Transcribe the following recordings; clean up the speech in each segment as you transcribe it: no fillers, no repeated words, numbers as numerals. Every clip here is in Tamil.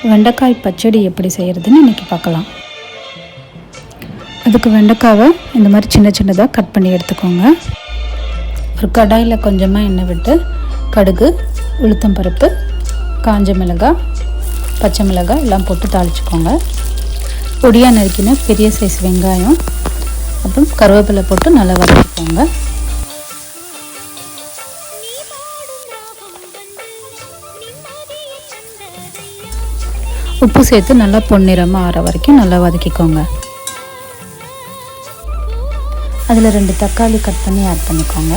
வெண்டைக்காய் பச்சடி எப்படி செய்கிறதுன்னு இன்றைக்கி பார்க்கலாம். அதுக்கு வெண்டைக்காவை இந்த மாதிரி சின்ன சின்னதாக கட் பண்ணி எடுத்துக்கோங்க. ஒரு கடாயில் கொஞ்சமாக எண்ணெய் விட்டு கடுகு, உளுத்தம்பருப்பு, காஞ்ச மிளகாய், பச்சை மிளகாய் எல்லாம் போட்டு தாளிச்சுக்கோங்க. பொடியாக நறுக்கின பெரிய சைஸ் வெங்காயம், அப்புறம் கருவேப்பிலை போட்டு நல்லா வதக்கிக்கோங்க. உப்பு சேர்த்து நல்லா பொன்னிறமாக ஆற வரைக்கும் நல்லா வதக்கிக்கோங்க. அதில் 2 தக்காளி கட் பண்ணி ஆட் பண்ணிக்கோங்க.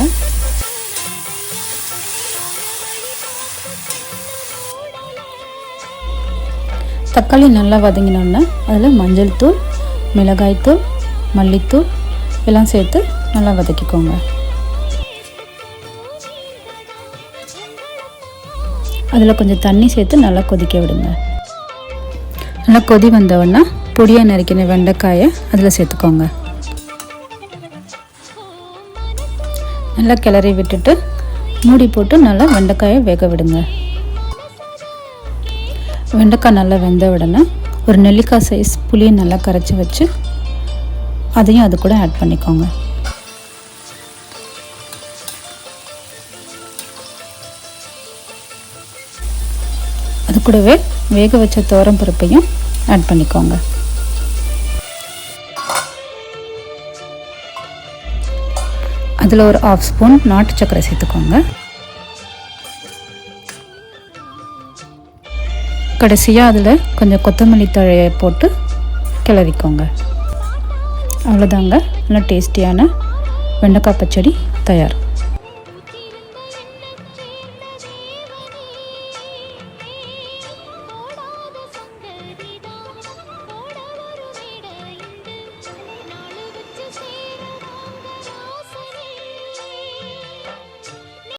தக்காளி நல்லா வதங்கினோடனே அதில் மஞ்சள் தூள், மிளகாய்த்தூள், மல்லித்தூள் எல்லாம் சேர்த்து நல்லா வதக்கிக்கோங்க. அதில் கொஞ்சம் தண்ணி சேர்த்து நல்லா கொதிக்க விடுங்க. நல்லா கொதி வந்தவுடனே பொடியாக நறுக்கின வெண்டைக்காயை அதில் சேர்த்துக்கோங்க. நல்லா கிளறி விட்டுட்டு மூடி போட்டு நல்லா வெண்டைக்காயை வேக விடுங்க. வெண்டைக்காய் நல்லா வெந்த உடனே ஒரு நெல்லிக்காய் சைஸ் புளியை நல்லா கரைச்சி வச்சு அதையும் அது கூட ஆட் பண்ணிக்கோங்க. அது கூடவே வேக வச்ச துவரம் பருப்பையும் ஆட் பண்ணிக்கோங்க. அதில் ஒரு 1/2 ஸ்பூன் நாட்டு சர்க்கரை சேர்த்துக்கோங்க. கடைசியாக அதில் கொஞ்சம் கொத்தமல்லி தழையை போட்டு கிளறிக்கோங்க. அவ்வளோதாங்க, நல்லா டேஸ்டியான வெண்டைக்காய் பச்சடி தயார்.